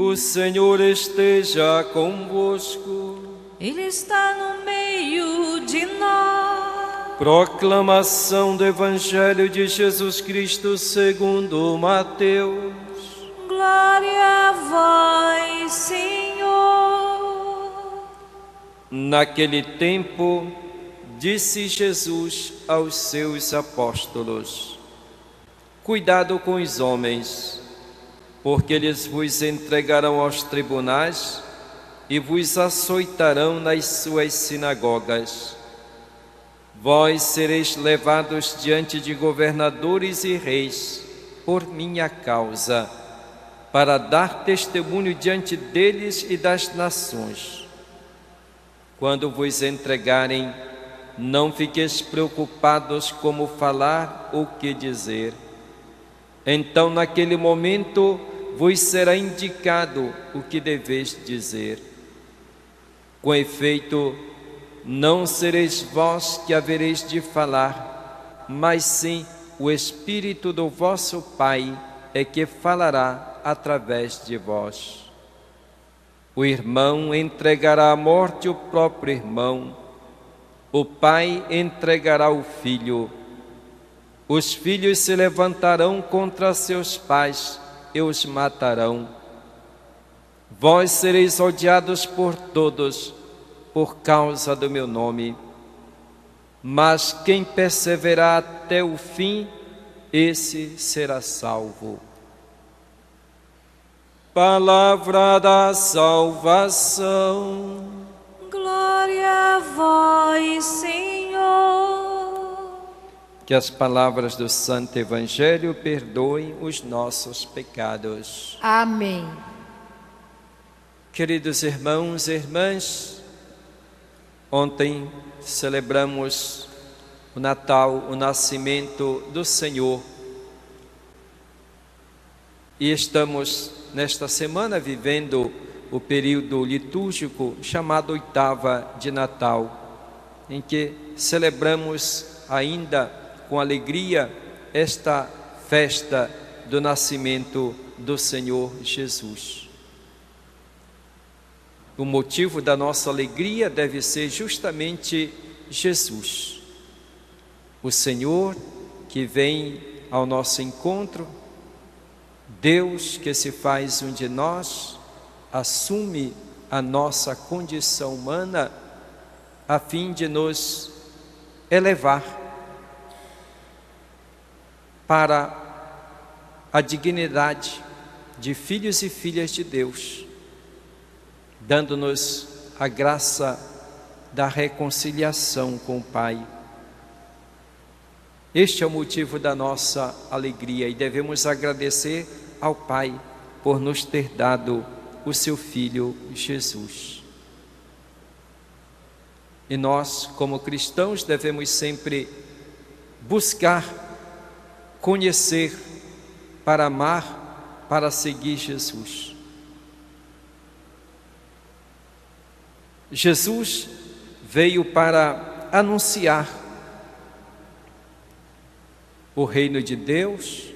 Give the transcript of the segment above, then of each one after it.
O Senhor esteja convosco. Ele está no meio de nós. Proclamação do Evangelho de Jesus Cristo segundo Mateus. Glória a vós, Senhor. Naquele tempo, disse Jesus aos seus apóstolos: Cuidado com os homens, porque eles vos entregarão aos tribunais e vos açoitarão nas suas sinagogas. Vós sereis levados diante de governadores e reis por minha causa, para dar testemunho diante deles e das nações. Quando vos entregarem, não fiqueis preocupados como falar ou que dizer. Então, naquele momento, vos será indicado o que deveis dizer. Com efeito, não sereis vós que havereis de falar, mas sim o Espírito do vosso Pai é que falará através de vós. O irmão entregará à morte o próprio irmão, o pai entregará o filho. Os filhos se levantarão contra seus pais e os matarão. Vós sereis odiados por todos, por causa do meu nome. Mas quem perseverar até o fim, esse será salvo. Palavra da salvação. Glória a vós, Senhor. Que as palavras do Santo Evangelho perdoem os nossos pecados. Amém. Queridos irmãos e irmãs, ontem celebramos o Natal, o nascimento do Senhor. E estamos nesta semana vivendo o período litúrgico chamado Oitava de Natal, em que celebramos ainda com alegria esta festa do nascimento do Senhor Jesus. O motivo da nossa alegria deve ser justamente Jesus, o Senhor que vem ao nosso encontro, Deus que se faz um de nós, assume a nossa condição humana a fim de nos elevar para a dignidade de filhos e filhas de Deus, dando-nos a graça da reconciliação com o Pai. Este é o motivo da nossa alegria e devemos agradecer ao Pai por nos ter dado o seu Filho Jesus. E nós, como cristãos, devemos sempre buscar, conhecer, para amar, para seguir Jesus. Jesus veio para anunciar o reino de Deus,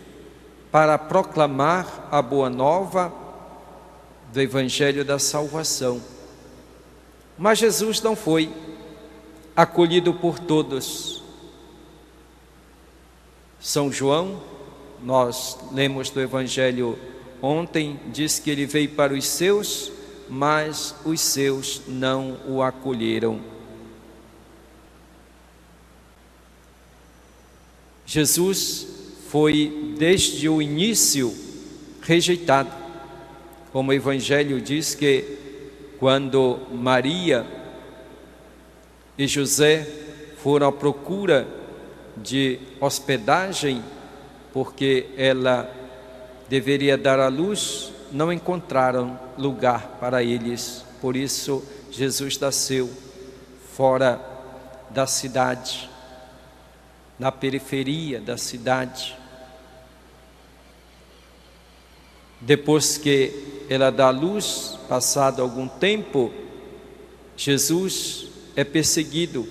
para proclamar a boa nova do Evangelho da salvação. Mas Jesus não foi acolhido por todos. São João, nós lemos do Evangelho ontem, diz que ele veio para os seus, mas os seus não o acolheram. Jesus foi desde o início rejeitado, como o Evangelho diz que quando Maria e José foram à procura de hospedagem, porque ela deveria dar à luz, não encontraram lugar para eles. Por isso, Jesus nasceu fora da cidade, na periferia da cidade. Depois que ela dá à luz, passado algum tempo, Jesus é perseguido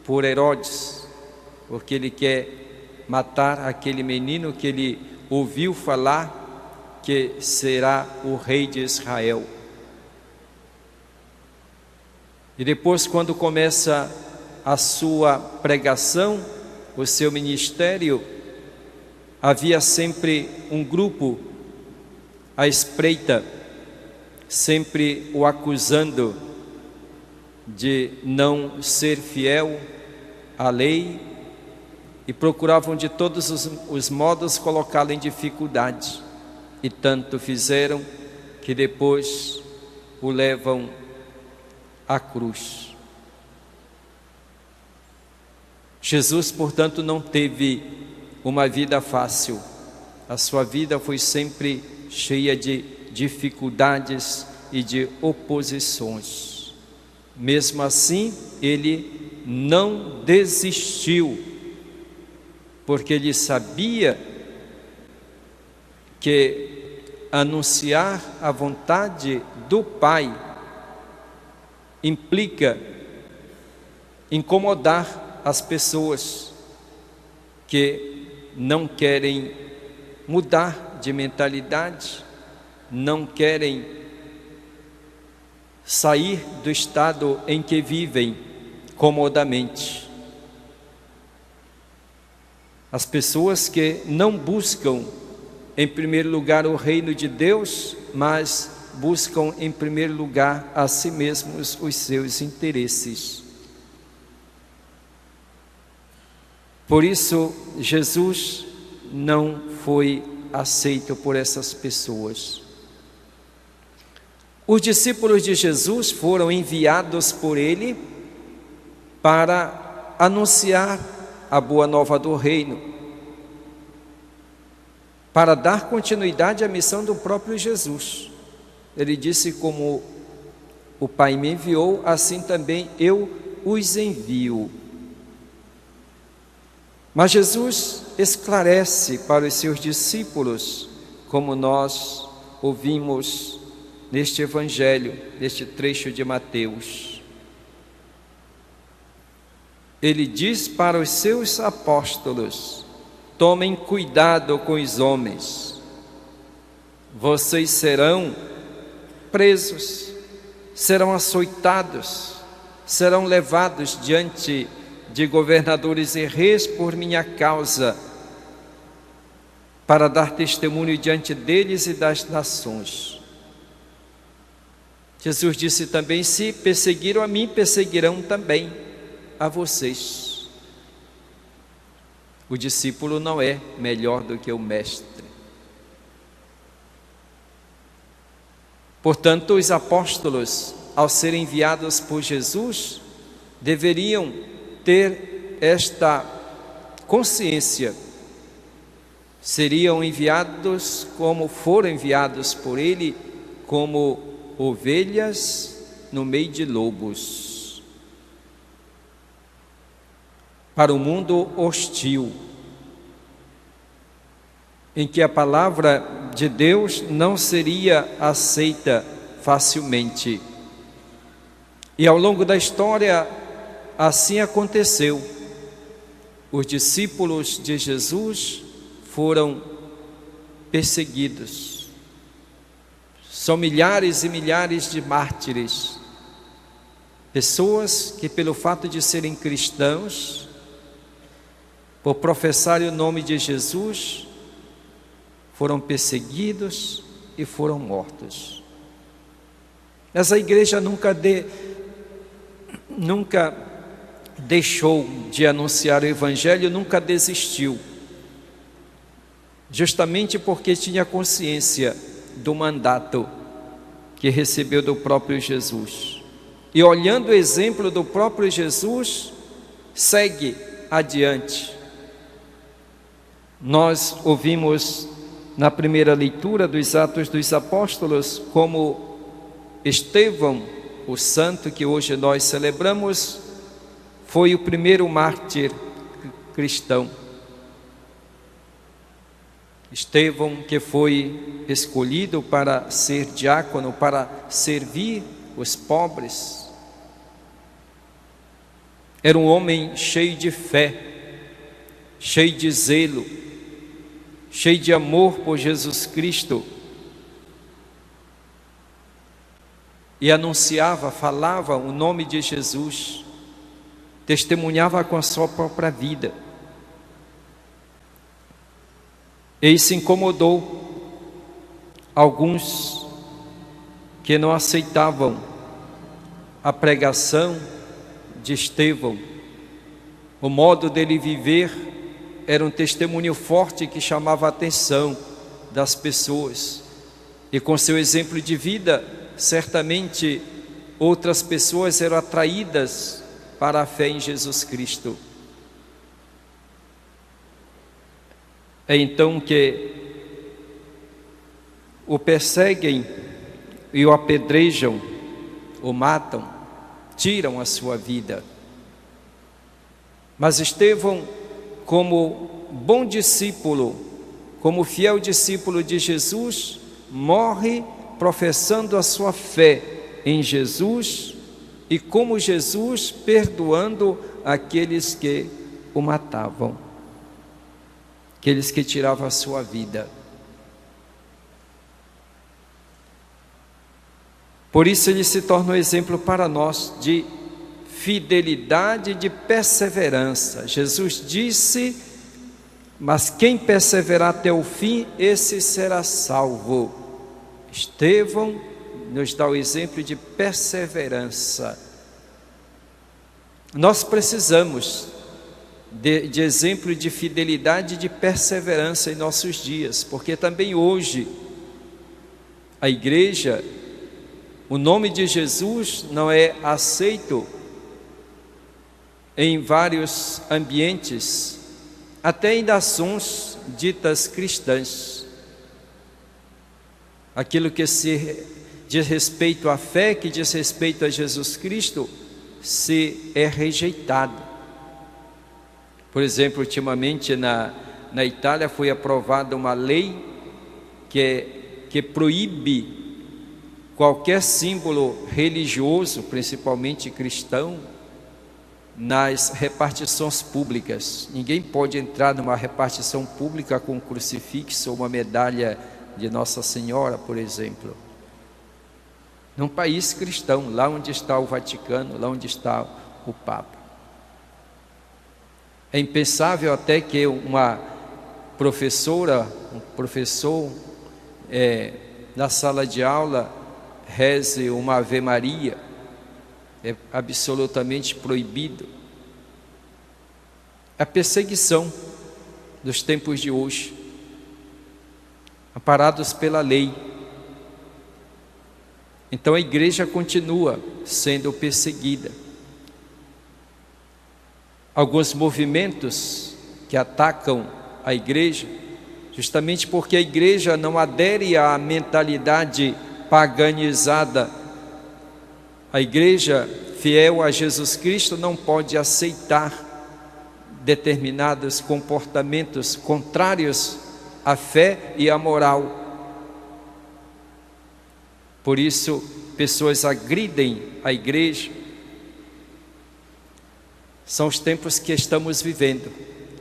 por Herodes, porque ele quer matar aquele menino que ele ouviu falar que porque será o rei de Israel. E depois, quando começa a sua pregação, o seu ministério, havia sempre um grupo à espreita, sempre o acusando de não ser fiel à lei e procuravam de todos os modos colocá-lo em dificuldade. E tanto fizeram que depois o levam à cruz. Jesus, portanto, não teve uma vida fácil. A sua vida foi sempre cheia de dificuldades e de oposições. Mesmo assim, ele não desistiu, porque ele sabia que anunciar a vontade do Pai implica incomodar as pessoas que não querem mudar de mentalidade, não querem sair do estado em que vivem comodamente. As pessoas que não buscam em primeiro lugar o reino de Deus, mas buscam em primeiro lugar a si mesmos os seus interesses. Por isso, Jesus não foi aceito por essas pessoas. Os discípulos de Jesus foram enviados por ele para anunciar a boa nova do reino, para dar continuidade à missão do próprio Jesus. Ele disse: como o Pai me enviou, assim também eu os envio. Mas Jesus esclarece para os seus discípulos, como nós ouvimos neste evangelho, neste trecho de Mateus. Ele diz para os seus apóstolos: tomem cuidado com os homens, vocês serão presos, serão açoitados, serão levados diante de governadores e reis por minha causa, para dar testemunho diante deles e das nações. Jesus disse também: se perseguiram a mim, perseguirão também a vocês. O discípulo não é melhor do que o mestre. Portanto, os apóstolos, ao serem enviados por Jesus, deveriam ter esta consciência. Seriam enviados como foram enviados por ele, como ovelhas no meio de lobos, para um mundo hostil, em que a palavra de Deus não seria aceita facilmente. E ao longo da história, assim aconteceu. Os discípulos de Jesus foram perseguidos. São milhares e milhares de mártires, pessoas que, pelo fato de serem cristãos, por professarem o nome de Jesus, foram perseguidos e foram mortos. Essa igreja nunca deixou de anunciar o Evangelho, nunca desistiu, justamente porque tinha consciência do mandato que recebeu do próprio Jesus. E olhando o exemplo do próprio Jesus, segue adiante. Nós ouvimos na primeira leitura dos Atos dos Apóstolos como Estevão, o santo que hoje nós celebramos, foi o primeiro mártir cristão. Estevão, que foi escolhido para ser diácono, para servir os pobres, era um homem cheio de fé, cheio de zelo, cheio de amor por Jesus Cristo, e anunciava, falava o nome de Jesus, testemunhava com a sua própria vida. E isso incomodou alguns que não aceitavam a pregação de Estevão. O modo dele viver era um testemunho forte que chamava a atenção das pessoas. E com seu exemplo de vida, certamente outras pessoas eram atraídas para a fé em Jesus Cristo. É então que o perseguem e o apedrejam, o matam, tiram a sua vida. Mas Estevão, como bom discípulo, como fiel discípulo de Jesus, morre professando a sua fé em Jesus e como Jesus, perdoando aqueles que o matavam, aqueles que tiravam a sua vida. Por isso ele se torna um exemplo para nós de fidelidade e de perseverança. Jesus disse: mas quem perseverar até o fim, esse será salvo. Estevão nos dá o exemplo de perseverança. Nós precisamos de exemplo de fidelidade e de perseverança em nossos dias, porque também hoje a igreja, o nome de Jesus não é aceito em vários ambientes, até em nações ditas cristãs. Aquilo que se diz respeito à fé, que diz respeito a Jesus Cristo, se é rejeitado. Por exemplo, ultimamente na Itália foi aprovada uma lei que proíbe qualquer símbolo religioso, principalmente cristão, nas repartições públicas. Ninguém pode entrar numa repartição pública com um crucifixo ou uma medalha de Nossa Senhora, por exemplo. Num país cristão, lá onde está o Vaticano, lá onde está o Papa. É impensável até que uma professora, um professor, na sala de aula, reze uma Ave Maria. É absolutamente proibido. A perseguição dos tempos de hoje, amparados pela lei. Então a igreja continua sendo perseguida. Alguns movimentos que atacam a igreja, justamente porque a igreja não adere à mentalidade paganizada. A igreja fiel a Jesus Cristo não pode aceitar determinados comportamentos contrários à fé e à moral. Por isso, pessoas agridem a igreja. São os tempos que estamos vivendo,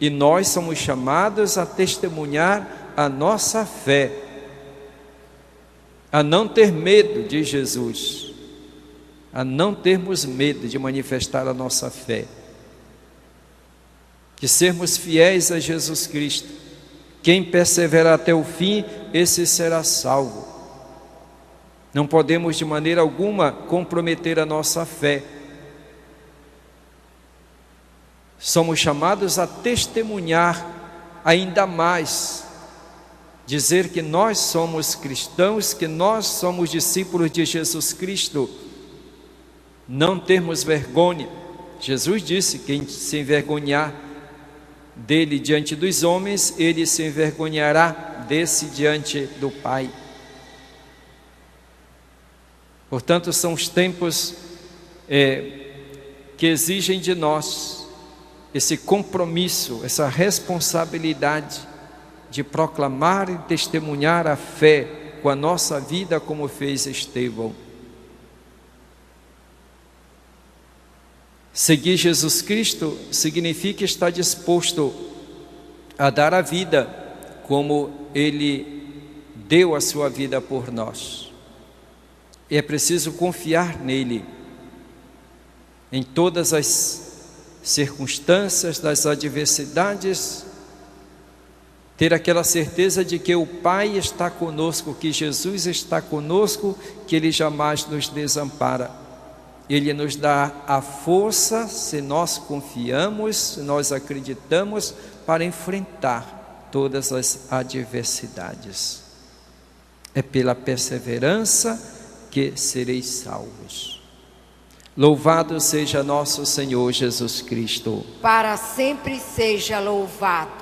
e nós somos chamados a testemunhar a nossa fé, a não ter medo de Jesus, a não termos medo de manifestar a nossa fé, de sermos fiéis a Jesus Cristo. Quem perseverar até o fim, esse será salvo. Não podemos de maneira alguma comprometer a nossa fé. Somos chamados a testemunhar ainda mais, dizer que nós somos cristãos, que nós somos discípulos de Jesus Cristo, não termos vergonha. Jesus disse: quem se envergonhar dele diante dos homens, ele se envergonhará desse diante do Pai. Portanto, são os tempos que exigem de nós esse compromisso, essa responsabilidade de proclamar e testemunhar a fé com a nossa vida, como fez Estevão. Seguir Jesus Cristo significa estar disposto a dar a vida como Ele deu a sua vida por nós. E é preciso confiar nele em todas as circunstâncias das adversidades, ter aquela certeza de que o Pai está conosco, que Jesus está conosco, que Ele jamais nos desampara. Ele nos dá a força, se nós confiamos, se nós acreditamos, para enfrentar todas as adversidades. É pela perseverança que sereis salvos. Louvado seja nosso Senhor Jesus Cristo. Para sempre seja louvado.